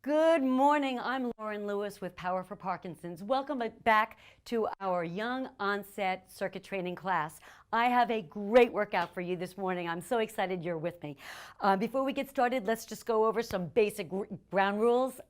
Good morning. I'm Lauren Lewis with Power for Parkinson's. Welcome back to our young onset circuit training class. I have a great workout for you this morning. I'm so excited you're with me. Before we get started, let's just go over some basic ground rules.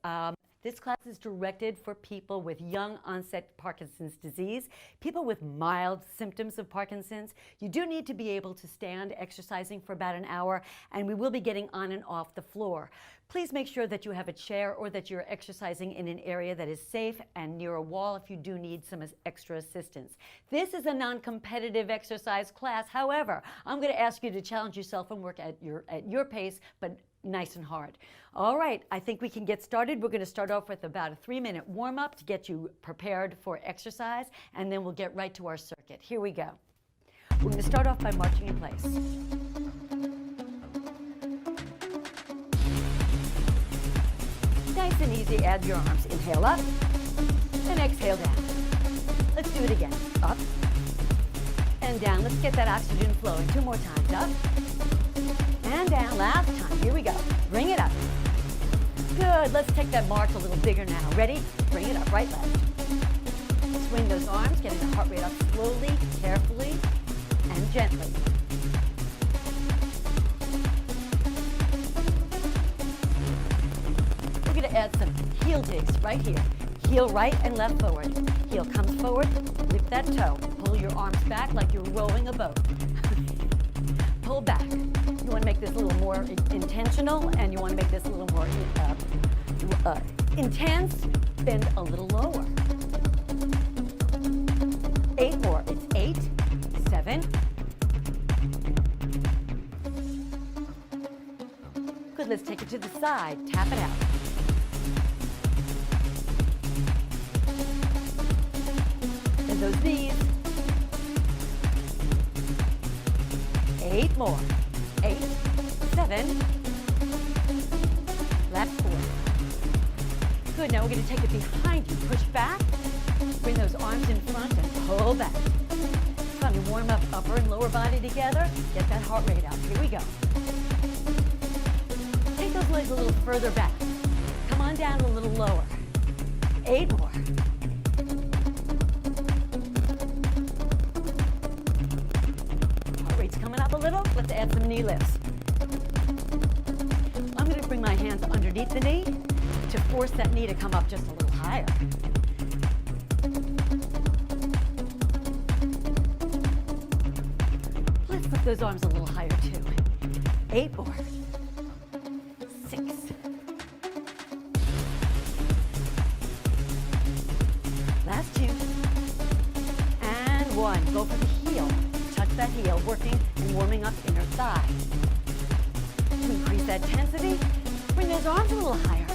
This class is directed for people with young onset Parkinson's disease, people with mild symptoms of Parkinson's. You do need to be able to stand exercising for about an hour, and we will be getting on and off the floor. Please make sure that you have a chair or that you're exercising in an area that is safe and near a wall if you do need some extra assistance. This is a non-competitive exercise class. However, I'm going to ask you to challenge yourself and work at your pace, but nice and hard. All right, I think we can get started. We're going to start off with about a 3-minute warm-up to get you prepared for exercise, and then we'll get right to our circuit. Here we go. We're going to start off by marching in place. Nice and easy, add your arms. Inhale up and exhale down. Let's do it again. Up and down. Let's get that oxygen flowing. 2 more times. Up and down. Last time. Here we go. Bring it up. Good. Let's take that march a little bigger now. Ready? Bring it up. Right, left. Swing those arms, getting the heart rate up slowly, carefully, and gently. We're going to add some heel digs right here. Heel right and left forward. Heel comes forward. Lift that toe. Pull your arms back like you're rowing a boat. Pull back. You want to make this a little more intentional, and you want to make this a little more intense. Bend a little lower. 8 more. It's 8, 7. Good. Let's take it to the side. Tap it out. Bend those knees. 8 more. 8, 7, left 4. Good, now we're going to take it behind you. Push back, bring those arms in front and pull back. Time to warm up upper and lower body together. Get that heart rate up. Here we go. Take those legs a little further back. Come on down a little lower. 8 more. Coming up a little. Let's add some knee lifts. I'm going to bring my hands underneath the knee to force that knee to come up just a little higher. Let's put those arms a little higher too. 8 more. 6. Last 2. And 1. Go for the heel. Touch that heel, working and warming up inner thigh. To increase that tensity, bring those arms a little higher.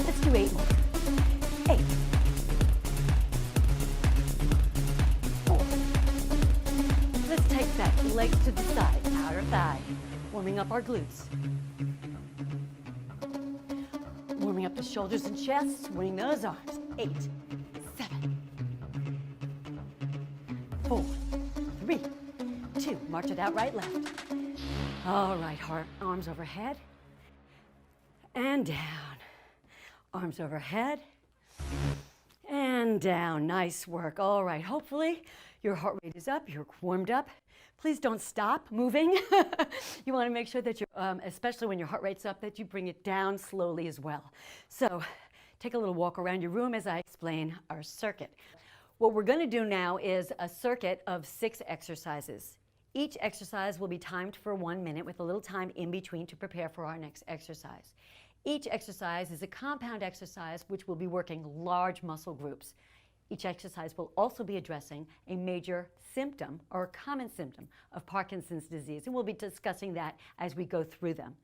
Let's do 8 more. 8. 4. Let's take that legs to the side, outer thigh, warming up our glutes. Warming up the shoulders and chest, swing those arms. 8, 7, 4, 3, 2. March it out, right, left. All right, arms overhead and down. Arms overhead and down. Nice work. All right, hopefully your heart rate is up, you're warmed up. Please don't stop moving. You want to make sure that you're, especially when your heart rate's up, that you bring it down slowly as well. So take a little walk around your room as I explain our circuit. What we're going to do now is a circuit of 6 exercises. Each exercise will be timed for 1 minute with a little time in between to prepare for our next exercise. Each exercise is a compound exercise which will be working large muscle groups. Each exercise will also be addressing a major symptom or a common symptom of Parkinson's disease, and we'll be discussing that as we go through them.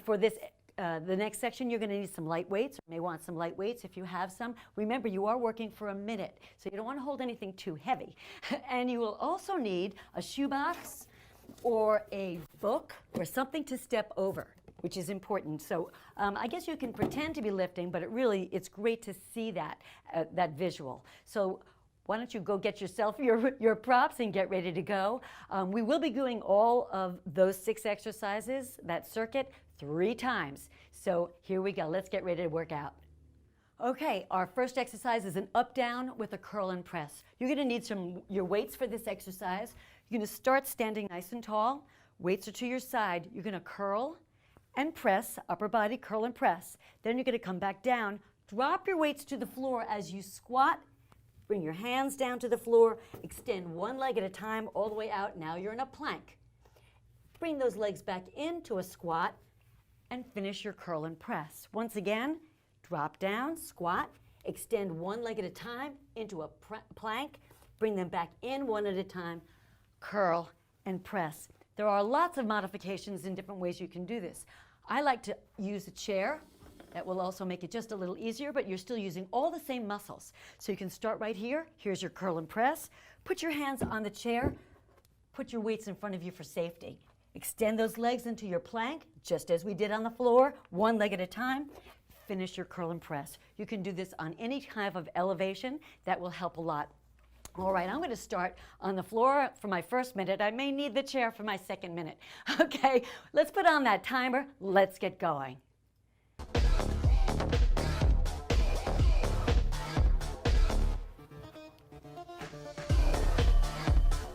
For this, the next section, you're going to need some light weights, or may want some light weights if you have some. Remember, you are working for a minute, so you don't want to hold anything too heavy. And you will also need a shoebox or a book or something to step over, which is important. So I guess you can pretend to be lifting, but it's great to see that visual. So why don't you go get yourself your props and get ready to go. We will be doing all of those 6 exercises, that circuit, 3 times. So here we go. Let's get ready to work out. Okay, our first exercise is an up-down with a curl and press. You're going to need your weights for this exercise. You're going to start standing nice and tall. Weights are to your side. You're going to curl and press, upper body curl and press. Then you're going to come back down. Drop your weights to the floor as you squat. Bring your hands down to the floor. Extend one leg at a time all the way out. Now you're in a plank. Bring those legs back into a squat and finish your curl and press. Once again, drop down, squat, extend one leg at a time into a plank, bring them back in one at a time, curl and press. There are lots of modifications in different ways you can do this. I like to use a chair. That will also make it just a little easier, but you're still using all the same muscles. So you can start right here. Here's your curl and press. Put your hands on the chair. Put your weights in front of you for safety. Extend those legs into your plank, just as we did on the floor, one leg at a time. Finish your curl and press. You can do this on any type of elevation. That will help a lot. All right, I'm going to start on the floor for my first minute. I may need the chair for my second minute. Okay, let's put on that timer. Let's get going.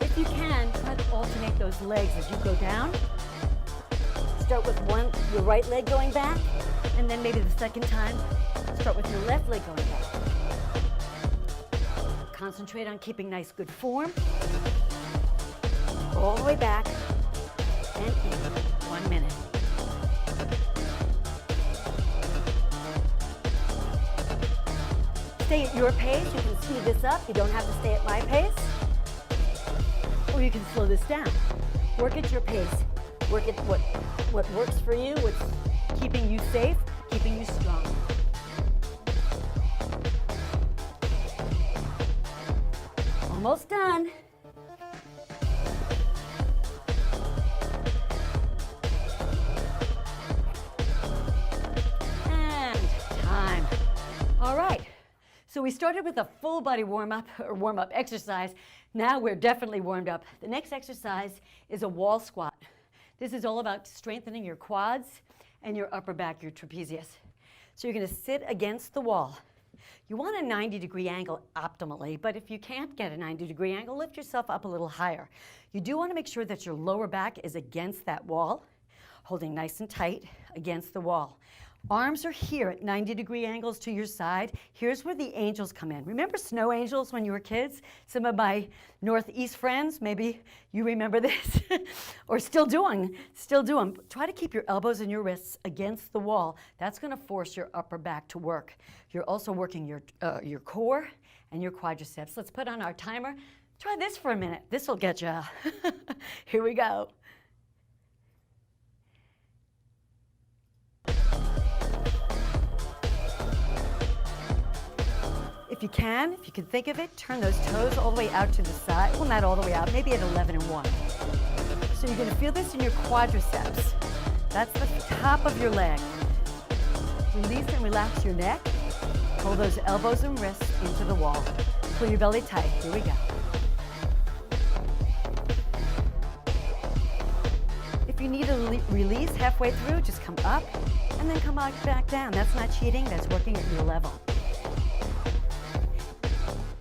If you can, try to alternate those legs as you go down. Start with your right leg going back, and then maybe the second time, start with your left leg going back. Concentrate on keeping nice, good form. All the way back and in 1 minute. Stay at your pace. You can speed this up. You don't have to stay at my pace. Or you can slow this down. Work at your pace. Work at what works for you, what's keeping you safe, keeping you strong. Almost done. And time. All right. So we started with a full body warm-up exercise. Now we're definitely warmed up. The next exercise is a wall squat. This is all about strengthening your quads and your upper back, your trapezius. So you're going to sit against the wall. You want a 90-degree angle optimally, but if you can't get a 90-degree angle, lift yourself up a little higher. You do want to make sure that your lower back is against that wall, holding nice and tight against the wall. Arms are here at 90-degree angles to your side. Here's where the angels come in. Remember snow angels when you were kids? Some of my Northeast friends, maybe you remember this, or still do them. Try to keep your elbows and your wrists against the wall. That's going to force your upper back to work. You're also working your core and your quadriceps. Let's put on our timer. Try this for a minute. This will get you. Here we go. If you can think of it, turn those toes all the way out to the side. Well, not all the way out, maybe at 11 and 1. So you're going to feel this in your quadriceps. That's the top of your leg. Release and relax your neck. Pull those elbows and wrists into the wall. Pull your belly tight. Here we go. If you need a release halfway through, just come up and then come back down. That's not cheating, that's working at your level.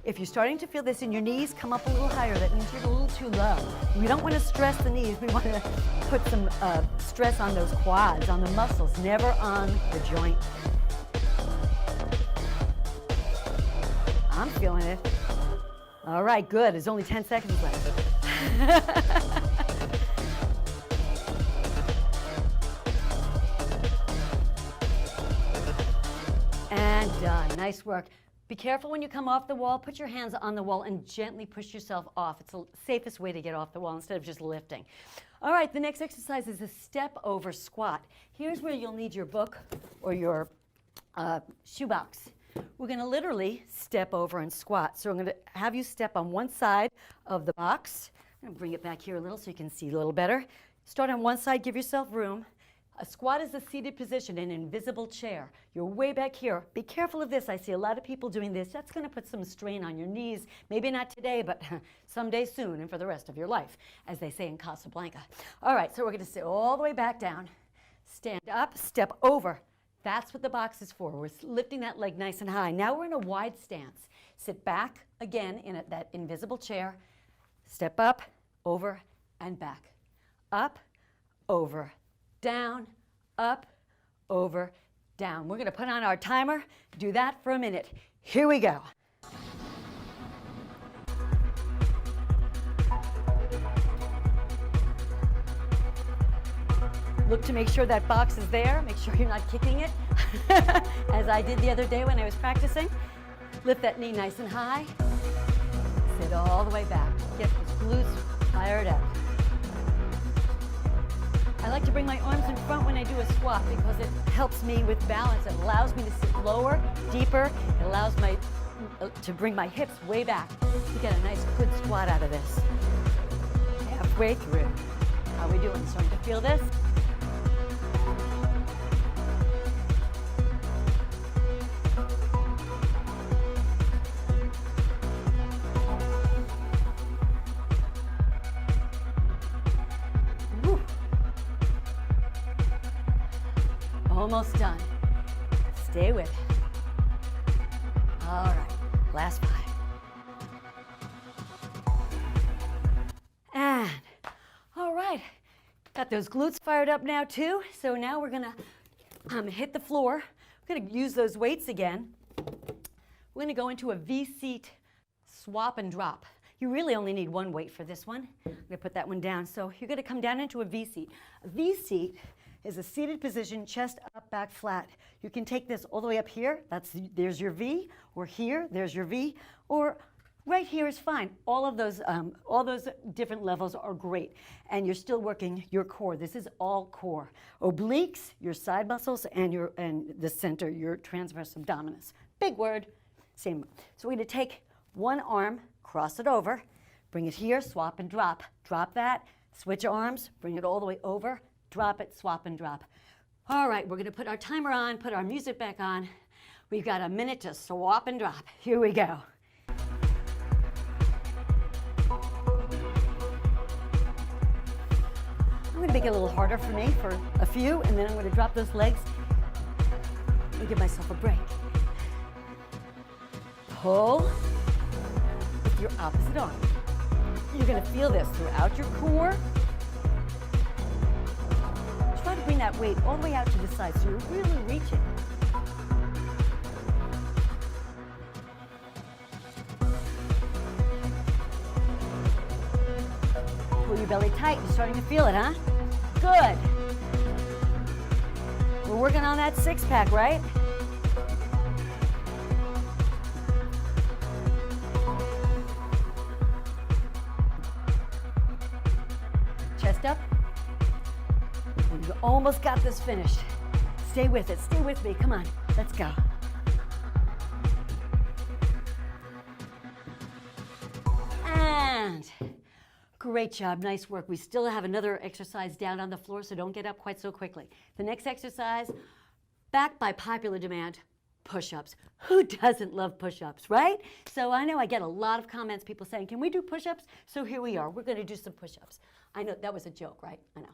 If you're starting to feel this in your knees, come up a little higher. That means you're a little too low. We don't want to stress the knees. We want to put some stress on those quads, on the muscles, never on the joint. I'm feeling it. All right, good. There's only 10 seconds left. And done. Nice work. Be careful when you come off the wall. Put your hands on the wall and gently push yourself off. It's the safest way to get off the wall instead of just lifting. All right, the next exercise is a step over squat. Here's where you'll need your book or your shoebox. We're going to literally step over and squat. So I'm going to have you step on one side of the box. I'm going to bring it back here a little so you can see a little better. Start on one side, give yourself room. A squat is a seated position, an invisible chair. You're way back here. Be careful of this. I see a lot of people doing this. That's going to put some strain on your knees. Maybe not today, but someday soon and for the rest of your life, as they say in Casablanca. All right, so we're going to sit all the way back down. Stand up, step over. That's what the box is for. We're lifting that leg nice and high. Now we're in a wide stance. Sit back again in that invisible chair. Step up, over, and back. Up, over, down, up, over, down. We're going to put on our timer. Do that for a minute. Here we go. Look to make sure that box is there. Make sure you're not kicking it, as I did the other day when I was practicing. Lift that knee nice and high. Sit all the way back. Get those glutes fired up. I like to bring my arms in front when I do a squat because it helps me with balance. It allows me to sit lower, deeper. It allows me to bring my hips way back to get a nice good squat out of this. Halfway through. How are we doing? Starting to feel this? Almost done. Stay with it. All right, last 5. And, all right, got those glutes fired up now too. So now we're gonna hit the floor. We're gonna use those weights again. We're gonna go into a V-seat swap and drop. You really only need one weight for this one. I'm gonna put that one down. So you're gonna come down into a V-seat. A V-seat is a seated position, chest up, back flat. You can take this all the way up here, there's your V, or here, there's your V, or right here is fine. All those different levels are great, and you're still working your core. This is all core. Obliques, your side muscles, and the center, your transverse abdominis. Big word, same. So we're gonna take one arm, cross it over, bring it here, swap and drop. Drop that, switch arms, bring it all the way over, drop it, swap and drop. All right, we're gonna put our timer on, put our music back on. We've got a minute to swap and drop. Here we go. I'm gonna make it a little harder for me for a few, and then I'm gonna drop those legs and give myself a break. Pull with your opposite arm. You're gonna feel this throughout your core. Try to bring that weight all the way out to the side so you're really reaching. Pull your belly tight. You're starting to feel it, huh? Good. We're working on that six-pack, right? Chest up. You almost got this finished. Stay with it. Stay with me. Come on. Let's go. And great job. Nice work. We still have another exercise down on the floor, so don't get up quite so quickly. The next exercise, back by popular demand, push-ups. Who doesn't love push-ups, right? So I know I get a lot of comments, people saying, can we do push-ups? So here we are. We're going to do some push-ups. I know that was a joke, right? I know.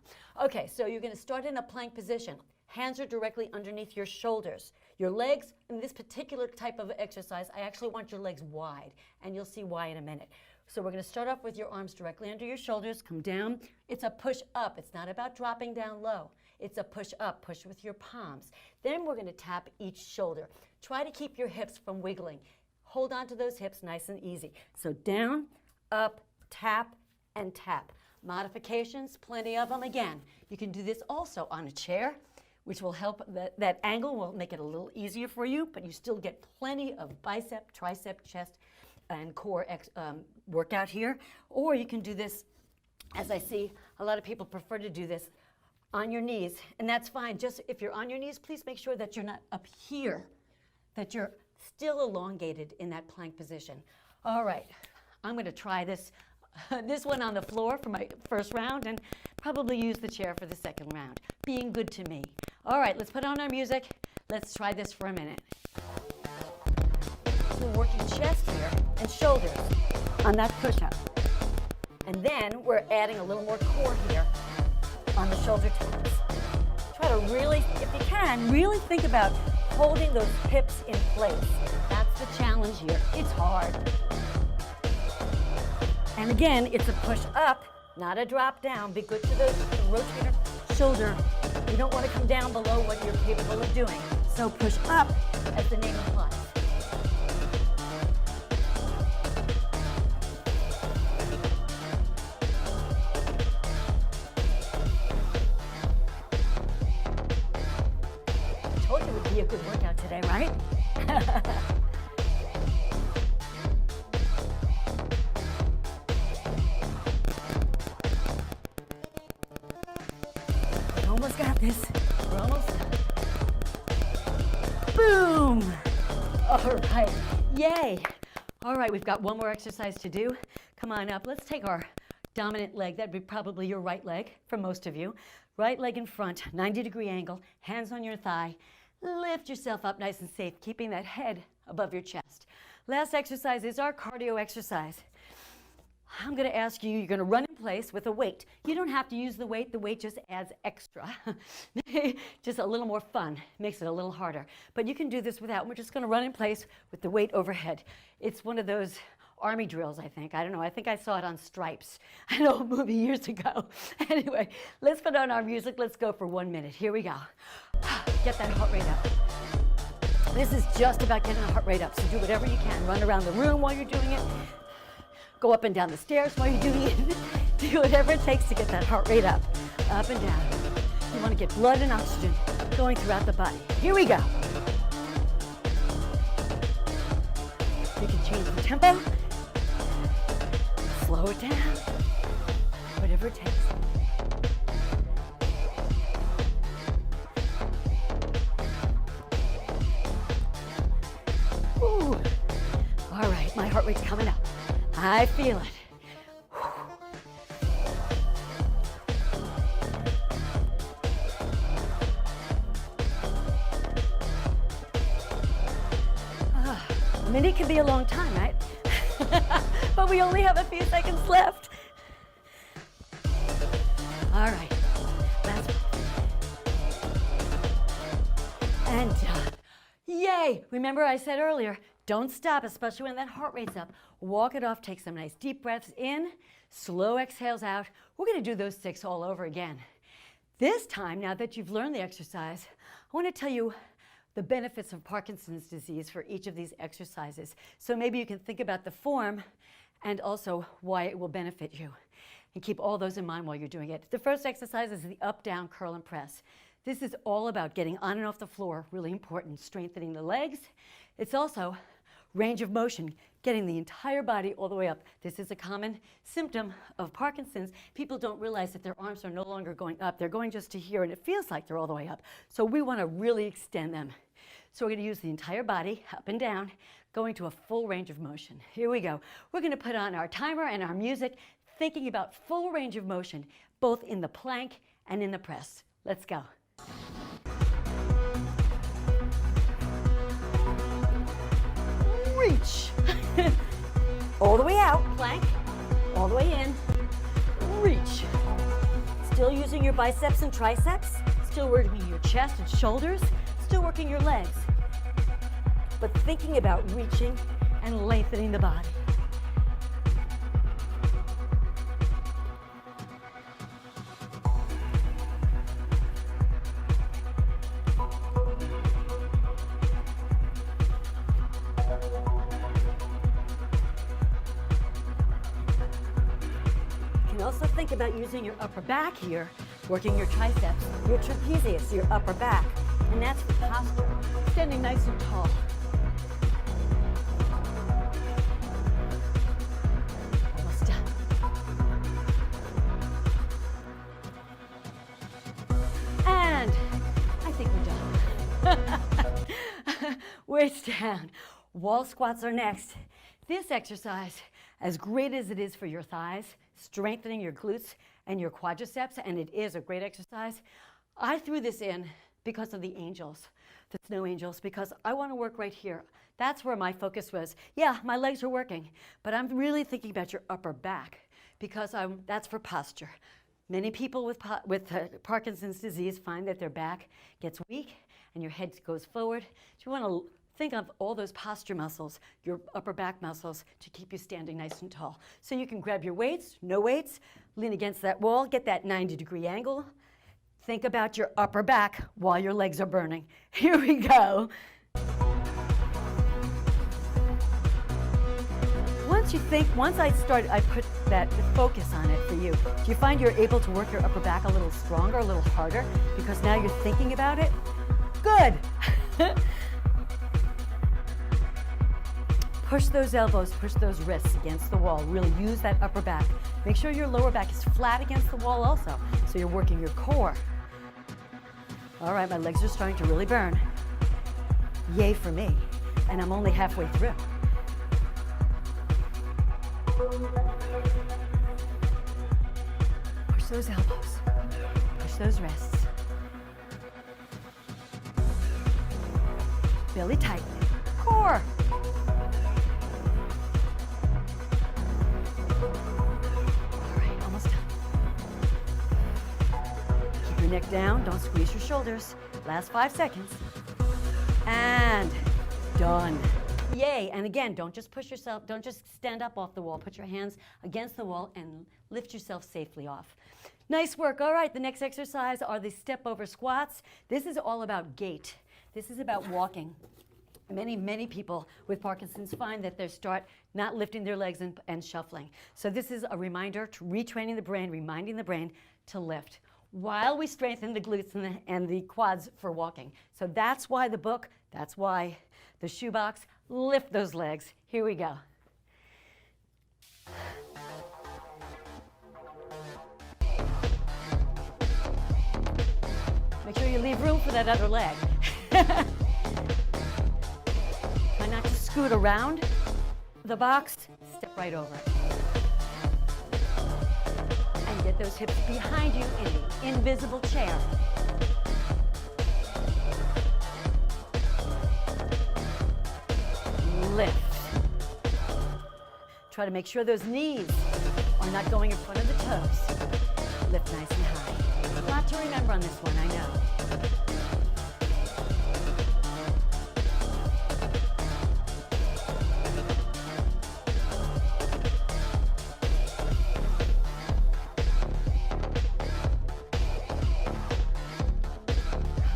Okay, so you're going to start in a plank position. Hands are directly underneath your shoulders. Your legs, in this particular type of exercise, I actually want your legs wide, and you'll see why in a minute. So we're going to start off with your arms directly under your shoulders. Come down. It's a push-up. It's not about dropping down low. It's a push-up. Push with your palms. Then we're going to tap each shoulder. Try to keep your hips from wiggling. Hold on to those hips nice and easy. So down, up, tap, and tap. Modifications, plenty of them. Again, you can do this also on a chair, which will help. That angle will make it a little easier for you, but you still get plenty of bicep, tricep, chest, and core workout here. Or you can do this, as I see a lot of people prefer to do this, on your knees, and that's fine. Just if you're on your knees, please make sure that you're not up here, that you're still elongated in that plank position. All right, I'm going to try this one on the floor for my first round, and probably use the chair for the second round. Being good to me. All right, let's put on our music. Let's try this for a minute. So we're working chest here and shoulders on that push-up. And then we're adding a little more core here on the shoulder taps. Try to really, if you can, really think about holding those hips in place. That's the challenge here. It's hard. And again, it's a push up, not a drop down. Be good to the rotator shoulder. You don't want to come down below what you're capable of doing. So push up, as the name implies. I told you it would be a good workout today, right? Almost got this. We're almost done. Boom! All right, yay! All right, we've got one more exercise to do. Come on up. Let's take our dominant leg. That'd be probably your right leg for most of you. Right leg in front, 90-degree angle, hands on your thigh. Lift yourself up nice and safe, keeping that head above your chest. Last exercise is our cardio exercise. I'm going to ask you, you're going to run in place with a weight. You don't have to use the weight just adds extra. Just a little more fun, makes it a little harder. But you can do this without. We're just going to run in place with the weight overhead. It's one of those army drills, I think. I don't know, I think I saw it on Stripes, an old movie years ago. Anyway, let's put on our music. Let's go for 1 minute. Here we go. Get that heart rate up. This is just about getting the heart rate up, so do whatever you can. Run around the room while you're doing it. Go up and down the stairs while you're doing it. Do whatever it takes to get that heart rate up and down. You want to get blood and oxygen going throughout the body. Here we go. You can change the tempo, slow it down, whatever it takes. Ooh. All right, my heart rate's coming up. I feel it. A minute can be a long time, right? But we only have a few seconds left. All right, last one. And yay! Remember I said earlier, don't stop, especially when that heart rate's up. Walk it off, take some nice deep breaths in, slow exhales out. We're gonna do those 6 all over again. This time, now that you've learned the exercise, I wanna tell you the benefits of Parkinson's disease for each of these exercises. So maybe you can think about the form and also why it will benefit you. And keep all those in mind while you're doing it. The first exercise is the up, down, curl, and press. This is all about getting on and off the floor, really important, strengthening the legs. It's also range of motion, getting the entire body all the way up. This is a common symptom of Parkinson's. People don't realize that their arms are no longer going up. They're going just to here, and it feels like they're all the way up. So we want to really extend them. So we're going to use the entire body, up and down, going to a full range of motion. Here we go. We're going to put on our timer and our music, thinking about full range of motion, both in the plank and in the press. Let's go. Reach. All the way out, plank, all the way in, reach. Still using your biceps and triceps, still working your chest and shoulders, still working your legs, but thinking about reaching and lengthening the body. Also think about using your upper back here, working your triceps, your trapezius, your upper back, and that's for posture, standing nice and tall. Almost done. And I think we're done. Weights down. Wall squats are next. This exercise, as great as it is for your thighs, strengthening your glutes and your quadriceps, and it is a great exercise. I threw this in because of the angels, the snow angels, because I want to work right here. That's where my focus was. Yeah, my legs are working, but I'm really thinking about your upper back because that's for posture. Many people with Parkinson's disease find that their back gets weak and your head goes forward. So you want to think of all those posture muscles, your upper back muscles, to keep you standing nice and tall. So you can grab your weights, no weights, lean against that wall, get that 90-degree angle. Think about your upper back while your legs are burning. Here we go. Once I put that focus on it for you, do you find you're able to work your upper back a little stronger, a little harder, because now you're thinking about it? Good. Push those elbows, push those wrists against the wall. Really use that upper back. Make sure your lower back is flat against the wall also, so you're working your core. All right, my legs are starting to really burn. Yay for me, and I'm only halfway through. Push those elbows, push those wrists. Belly tight, core. All right, almost done. Keep your neck down, don't squeeze your shoulders. Last 5 seconds. And done. Yay, and again, don't just push yourself, don't just stand up off the wall. Put your hands against the wall and lift yourself safely off. Nice work. All right, the next exercise are the step over squats. This is all about gait. This is about walking. Many people with Parkinson's find that they start not lifting their legs and shuffling. So this is a reminder to retraining the brain, reminding the brain to lift while we strengthen the glutes and the quads for walking. So that's why the book, that's why the shoebox. Lift those legs. Here we go. Make sure you leave room for that other leg. Try not to scoot around the box. Step right over it. And get those hips behind you in the invisible chair. Lift. Try to make sure those knees are not going in front of the toes. Lift nice and high. A lot to remember on this one, I know.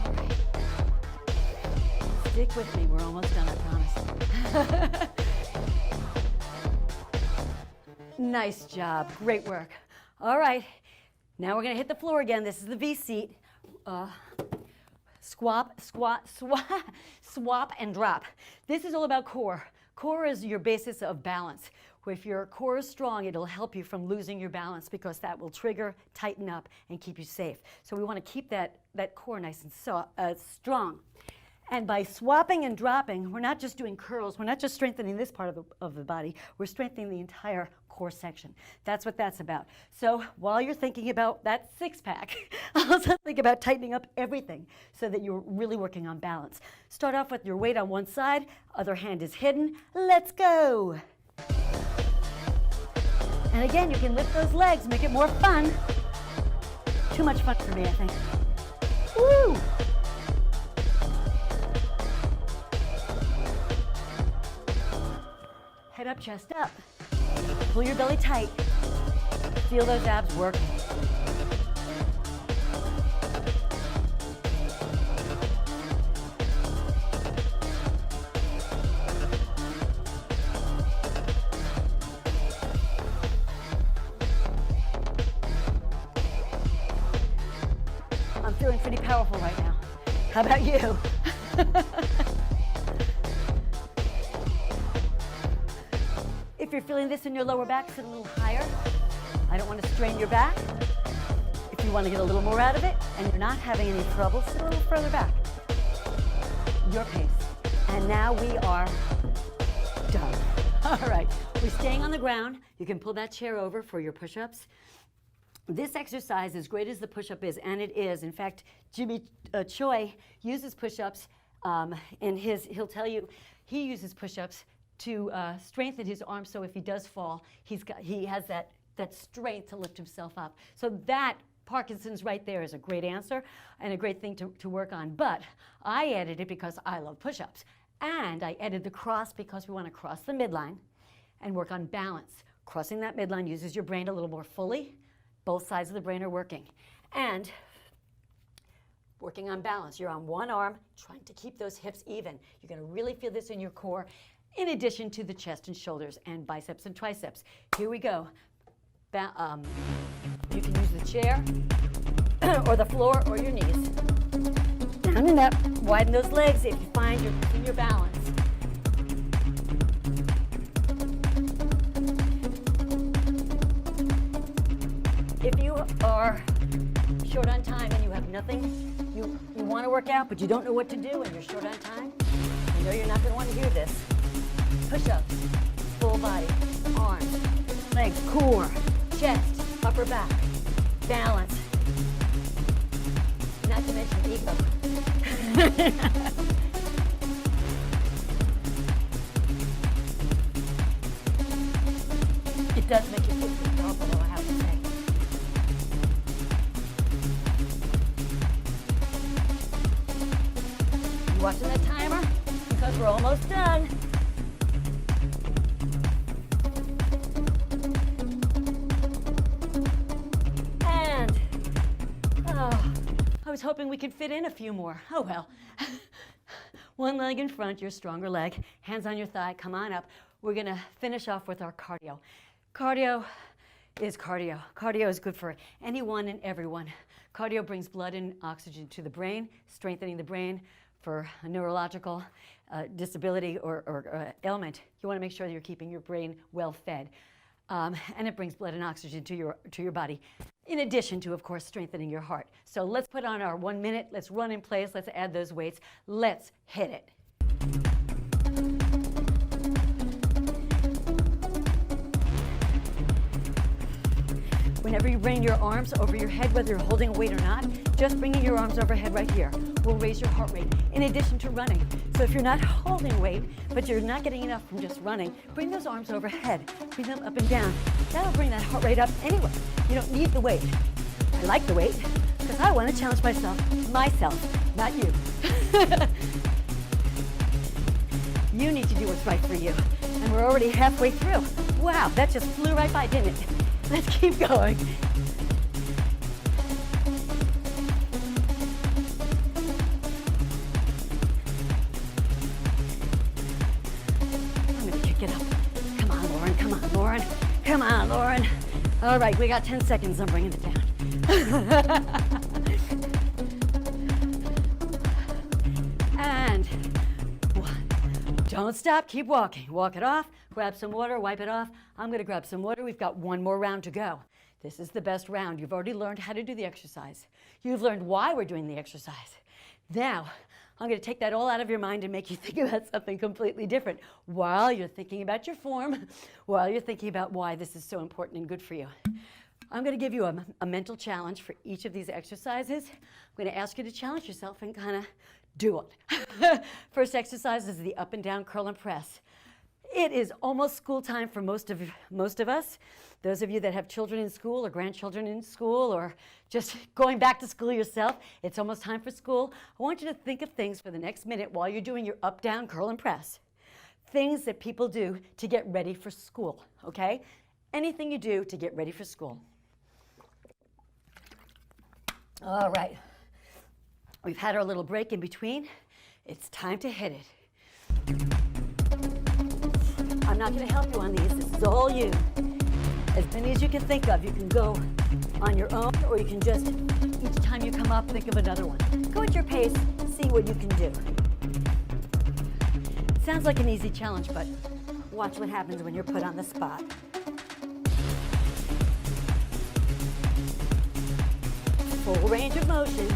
All right. Stick with me, we're almost done, I promise. Nice job, great work. All right, now we're gonna hit the floor again. This is the V seat. Swap, and drop. This is all about core. Core is your basis of balance. If your core is strong, it'll help you from losing your balance because that will trigger, tighten up, and keep you safe. So we want to keep that core nice and strong. And by swapping and dropping, we're not just doing curls, we're not just strengthening this part of the body, we're strengthening the entire core section. That's what that's about. So while you're thinking about that six-pack, also think about tightening up everything so that you're really working on balance. Start off with your weight on one side, other hand is hidden. Let's go. And again, you can lift those legs, make it more fun. Too much fun for me, I think. Woo! Head up, chest up. Pull your belly tight. Feel those abs work. I'm feeling pretty powerful right now. How about you? If you're feeling this in your lower back, sit a little higher. I don't want to strain your back. If you want to get a little more out of it and you're not having any trouble, sit a little further back. Your pace. And now we are done. All right, we're staying on the ground. You can pull that chair over for your push-ups. This exercise, as great as the push-up is, and it is, in fact, Jimmy Choi uses push-ups he'll tell you he uses push-ups to strengthen his arms, so if he does fall, he has that strength to lift himself up. So that Parkinson's right there is a great answer and a great thing to work on. But I added it because I love push-ups. And I added the cross because we want to cross the midline and work on balance. Crossing that midline uses your brain a little more fully. Both sides of the brain are working. And working on balance. You're on one arm, trying to keep those hips even. You're going to really feel this in your core, in addition to the chest and shoulders and biceps and triceps. Here we go. You can use the chair or the floor or your knees. Down and up. Widen those legs if you find you're losing your balance. If you are short on time and you have nothing, you want to work out but you don't know what to do and you're short on time, I know you're not going to want to hear this. Push-ups, full body, arms, legs, core, chest, upper back, balance, not to mention ego. It does make you feel pretty powerful, I have to say. You watching that timer? Because we're almost done. I was hoping we could fit in a few more. Oh well. One leg in front, your stronger leg. Hands on your thigh, come on up. We're gonna finish off with our cardio. Cardio is cardio. Cardio is good for anyone and everyone. Cardio brings blood and oxygen to the brain, strengthening the brain for a neurological disability or ailment. You wanna make sure that you're keeping your brain well fed. And it brings blood and oxygen to your body, in addition to, of course, strengthening your heart. So let's put on our 1 minute. Let's run in place. Let's add those weights. Let's hit it. Whenever you bring your arms over your head, whether you're holding a weight or not, just bringing your arms overhead right here will raise your heart rate, in addition to running. So if you're not holding weight, but you're not getting enough from just running, bring those arms overhead. Bring them up and down. That'll bring that heart rate up anyway. You don't need the weight. I like the weight because I want to challenge myself, not you. You need to do what's right for you. And we're already halfway through. Wow, that just flew right by, didn't it? Let's keep going. I'm gonna kick it up. Come on, Lauren, come on, Lauren. Come on, Lauren. All right, we got 10 seconds. I'm bringing it down. And one. Don't stop, keep walking. Walk it off, grab some water, wipe it off. I'm gonna grab some water. We've got one more round to go. This is the best round. You've already learned how to do the exercise. You've learned why we're doing the exercise. Now, I'm gonna take that all out of your mind and make you think about something completely different while you're thinking about your form, while you're thinking about why this is so important and good for you. I'm gonna give you a mental challenge for each of these exercises. I'm gonna ask you to challenge yourself and kind of do it. First exercise is the up and down curl and press. It is almost school time for most of us. Those of you that have children in school or grandchildren in school or just going back to school yourself, it's almost time for school. I want you to think of things for the next minute while you're doing your up, down, curl, and press. Things that people do to get ready for school, okay? Anything you do to get ready for school. All right. We've had our little break in between. It's time to hit it. I'm not going to help you on these. This is all you. As many as you can think of. You can go on your own, or you can just, each time you come up, think of another one. Go at your pace, see what you can do. Sounds like an easy challenge, but watch what happens when you're put on the spot. Full range of motion.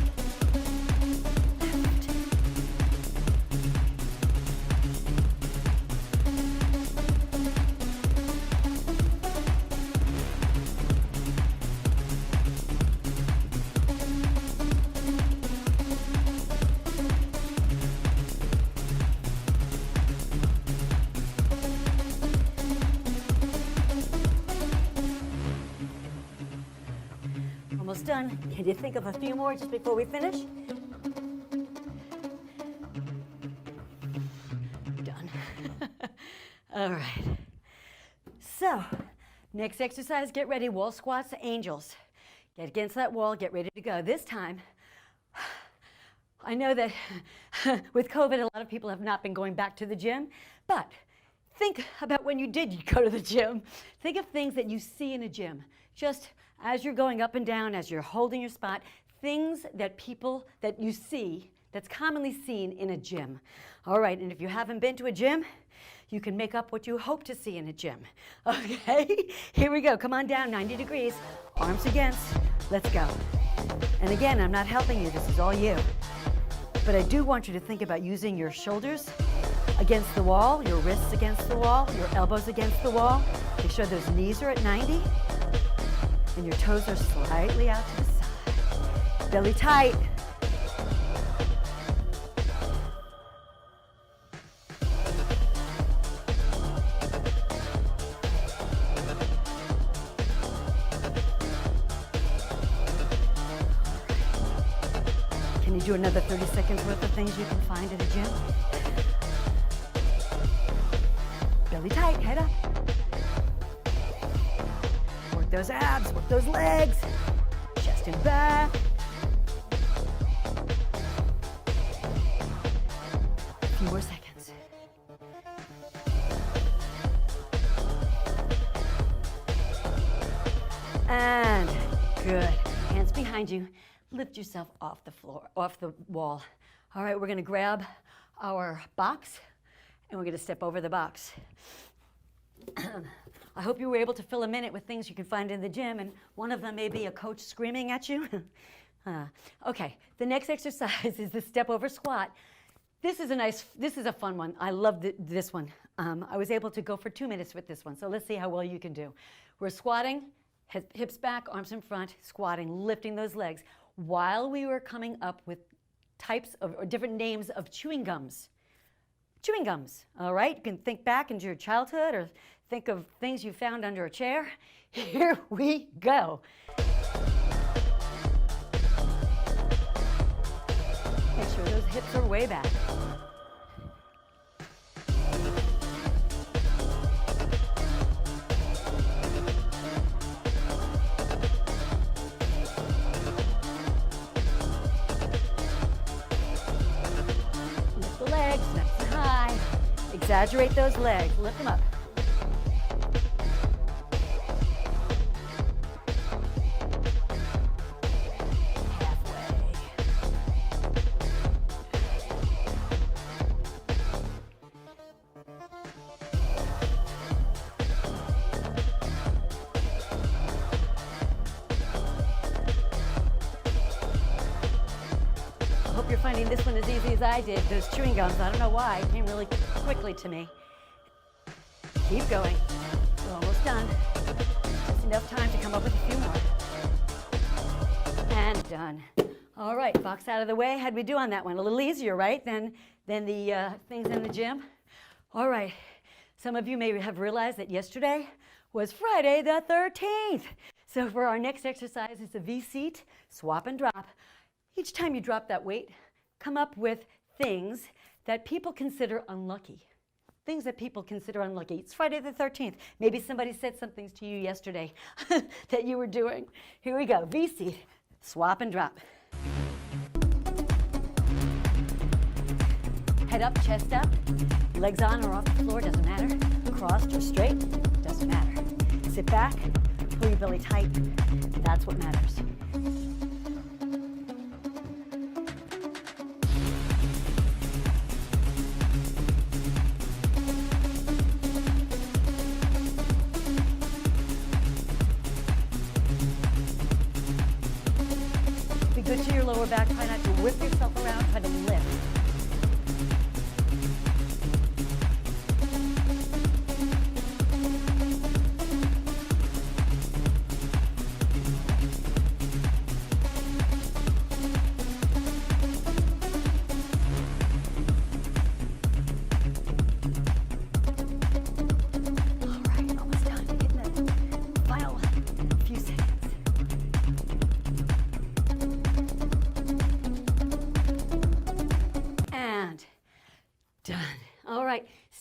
almost done. Can you think of a few more just before we finish? Done. All right. So, next exercise, get ready. Wall squats, angels. Get against that wall, get ready to go. This time, I know that with COVID, a lot of people have not been going back to the gym, but think about when you did go to the gym. Think of things that you see in a gym. Just as you're going up and down, as you're holding your spot, things that you see, that's commonly seen in a gym. All right, and if you haven't been to a gym, you can make up what you hope to see in a gym. Okay, here we go. Come on down, 90 degrees, arms against, let's go. And again, I'm not helping you, this is all you. But I do want you to think about using your shoulders against the wall, your wrists against the wall, your elbows against the wall. Make sure those knees are at 90 and your toes are slightly out to the side. Belly tight. Can you do another 30 seconds worth of things you can find in a gym? Belly tight, head up. Work those abs, work those legs. Chest and back. A few more seconds. And good. Hands behind you. Lift yourself off the floor, off the wall. All right, we're gonna grab our box and we're gonna step over the box. I hope you were able to fill a minute with things you can find in the gym, and one of them may be a coach screaming at you. Okay, the next exercise is the step over squat. This is a fun one. I love this one. I was able to go for 2 minutes with this one, so let's see how well you can do. We're squatting, hips back, arms in front, squatting, lifting those legs, while we were coming up with types of, or different names of chewing gums. Chewing gums, all right? You can think back into your childhood or think of things you found under a chair. Here we go. Make sure those hips are way back. Exaggerate those legs, lift them up. Halfway. I hope you're finding this one as easy as I did. Those chewing gums, I don't know why, it came really quickly to me. Keep going. We're almost done. Just enough time to come up with a few more. And done. All right, box out of the way. How'd we do on that one? A little easier, right, than the things in the gym? All right. Some of you may have realized that yesterday was Friday the 13th. So for our next exercise, it's a V-seat, swap and drop. Each time you drop that weight, come up with things that people consider unlucky. Things that people consider unlucky. It's Friday the 13th. Maybe somebody said something to you yesterday that you were doing. Here we go, V-seat, swap and drop. Head up, chest up, legs on or off the floor, doesn't matter. Crossed or straight, doesn't matter. Sit back, pull your belly tight, that's what matters. Good to your lower back, try not to whip yourself around, try to lift. All right, almost done. Getting the final few seconds.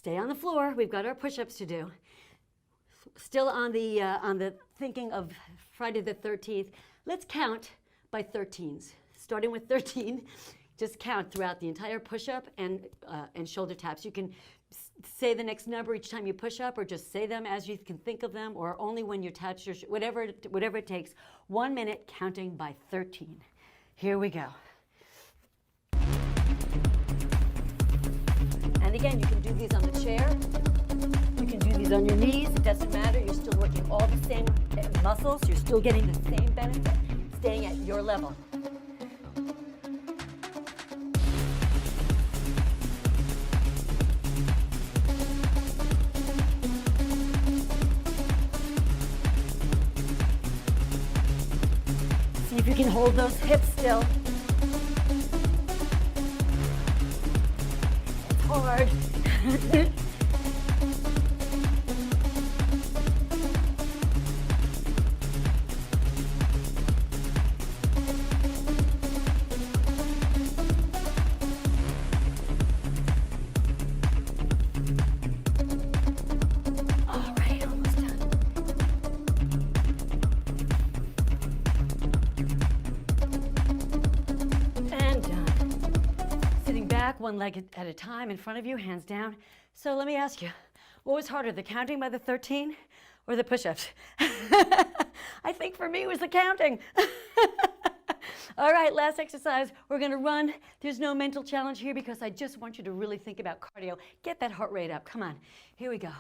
Stay on the floor. We've got our push-ups to do. Still on the thinking of Friday the 13th. Let's count by 13s. Starting with 13, just count throughout the entire push-up and shoulder taps. You can say the next number each time you push up, or just say them as you can think of them, or only when you touch your whatever it takes. 1 minute counting by 13. Here we go. And again, you can do these on the chair. You can do these on your knees. It doesn't matter. You're still working all the same muscles. You're still getting the same benefit, staying at your level. See if you can hold those hips still. It's hard. One leg at a time in front of you, hands down. So let me ask you, what was harder, the counting by the 13 or the push-ups? I think for me it was the counting. All right, last exercise. We're going to run. There's no mental challenge here because I just want you to really think about cardio. Get that heart rate up. Come on. Here we go.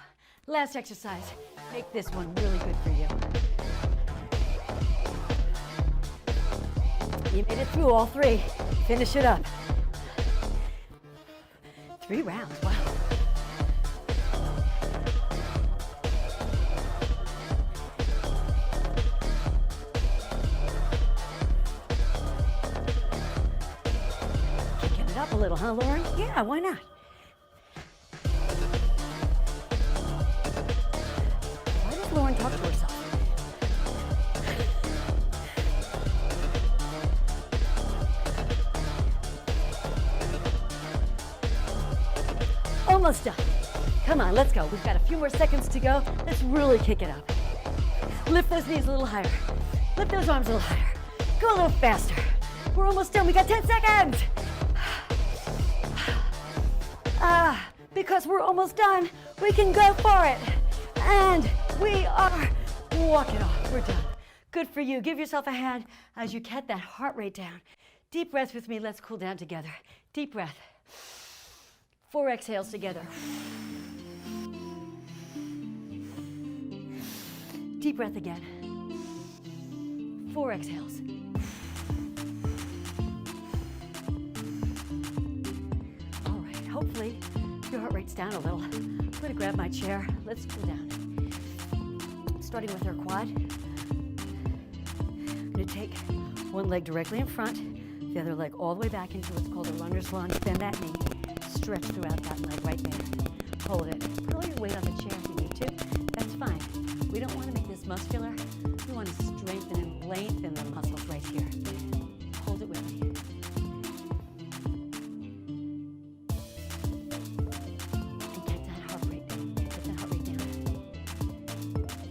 Last exercise. Make this one really good for you. You made it through all three. Finish it up. 3 rounds, wow. Kicking it up a little, huh, Lauren? Yeah, why not? Why does Lauren talk to herself? Almost done. Come on, let's go. We've got a few more seconds to go. Let's really kick it up. Lift those knees a little higher. Lift those arms a little higher. Go a little faster. We're almost done. We got 10 seconds. Because we're almost done, we can go for it. And we are walking off. We're done. Good for you. Give yourself a hand as you get that heart rate down. Deep breath with me. Let's cool down together. Deep breath. 4 exhales together. Deep breath again. 4 exhales. All right, hopefully your heart rate's down a little. I'm going to grab my chair. Let's cool down. Starting with our quad. I'm going to take one leg directly in front, the other leg all the way back into what's called a runner's lunge. Bend that knee. Stretch throughout that leg right there. Hold it. Put all your weight on the chair if you need to. That's fine. We don't want to make this muscular. We want to strengthen and lengthen the muscles right here. Hold it with me. And get that heart rate down. Get that heart rate down.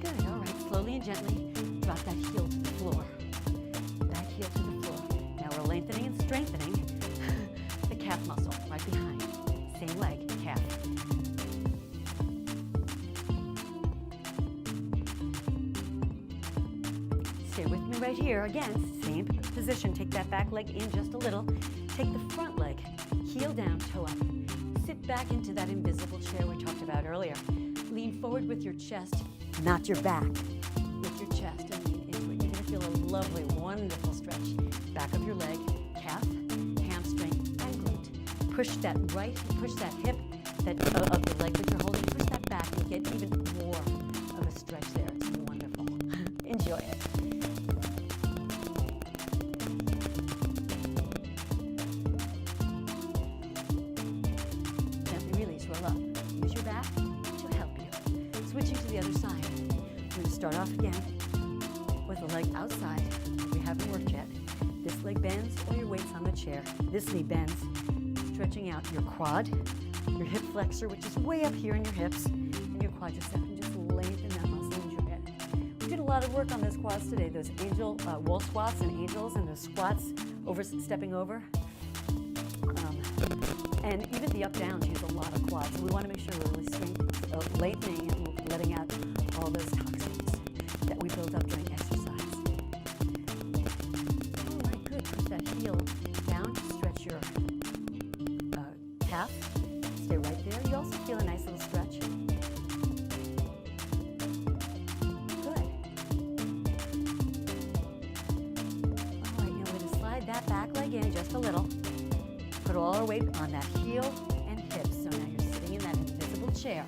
Good. All right. Slowly and gently drop that heel to the floor. Back heel to the floor. Now we're lengthening and strengthening the calf muscle right behind. Same leg, calf. Stay with me right here. Again, same position. Take that back leg in just a little. Take the front leg, heel down, toe up. Sit back into that invisible chair we talked about earlier. Lean forward with your chest, not your back. With your chest and lean into it. You're going to feel a lovely, wonderful stretch. Back of your leg, calf, hamstring, and glute. Push that hip of the leg that you're holding, push that back and get even more of a stretch there. It's wonderful. Enjoy it. Gently release, roll up. Use your back to help you. Switching to the other side. We're going to start off again with the leg outside. We haven't worked yet. This leg bends, or your weight's on the chair. This knee bends. Stretching out your quad, your hip flexor, which is way up here in your hips, and your quadricep, and just lengthen that muscle in your head. We did a lot of work on those quads today, those angel wall squats and angels, and those squats stepping over. And even the up-downs use a lot of quads. So we want to make sure we're really lengthening and letting out all those toxins that we build up during exercise. All right, good. Push that heel down, stretch your calf. Stay right there. You also feel a nice little stretch. Good. All right, now we're going to slide that back leg in just a little. Put all our weight on that heel and hips. So now you're sitting in that invisible chair.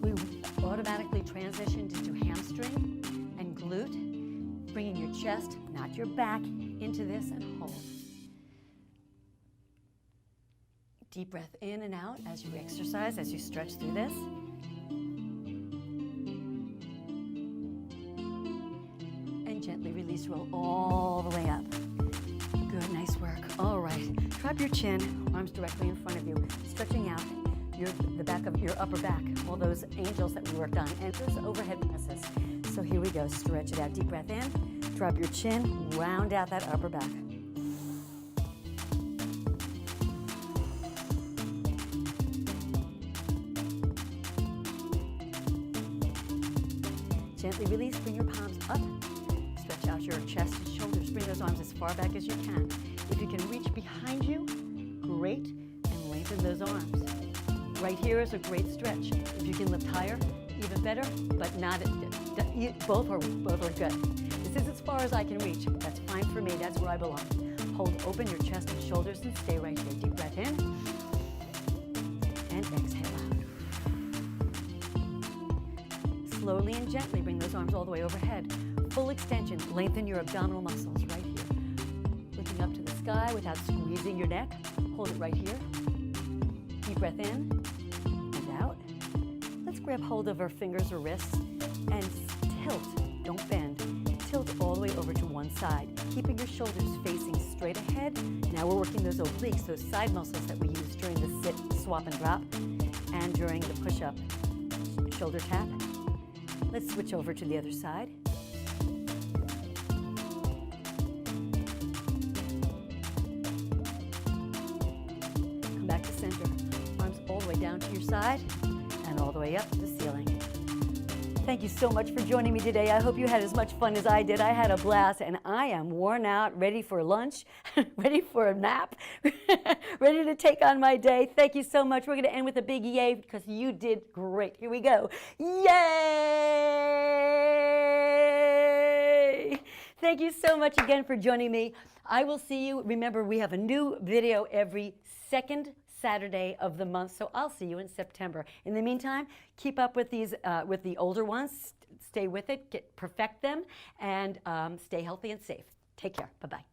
We automatically transitioned into hamstring and glute, bringing your chest, not your back, into this and hold. Deep breath in and out as you exercise, as you stretch through this. And gently release, roll all the way up. Good, nice work. All right, drop your chin, arms directly in front of you, stretching out the back of your upper back, all those angels that we worked on, and those overhead presses. So here we go, stretch it out, deep breath in, drop your chin, round out that upper back. Gently release, bring your palms up. Stretch out your chest and shoulders. Bring those arms as far back as you can. If you can reach behind you, great, and lengthen those arms. Right here is a great stretch. If you can lift higher, even better, but not, both are good. This is as far as I can reach. That's fine for me, that's where I belong. Hold open your chest and shoulders and stay right here. Deep breath in, and exhale out. Slowly and gently bring those arms all the way overhead. Full extension, lengthen your abdominal muscles right here. Looking up to the sky without squeezing your neck. Hold it right here. Deep breath in and out. Let's grab hold of our fingers or wrists and tilt, don't bend. Tilt all the way over to one side, keeping your shoulders facing straight ahead. Now we're working those obliques, those side muscles that we use during the sit, swap, and drop, and during the push-up, shoulder tap. Let's switch over to the other side. Come back to center. Arms all the way down to your side and all the way up to the ceiling. Thank you so much for joining me today. I hope you had as much fun as I did. I had a blast, and I am worn out, ready for lunch, ready for a nap, ready to take on my day. Thank you so much. We're going to end with a big yay because you did great. Here we go. Yay! Thank you so much again for joining me. I will see you. Remember, we have a new video every second Saturday of the month, so I'll see you in September. In the meantime, keep up with these, with the older ones. Stay with it, perfect them, and stay healthy and safe. Take care. Bye-bye.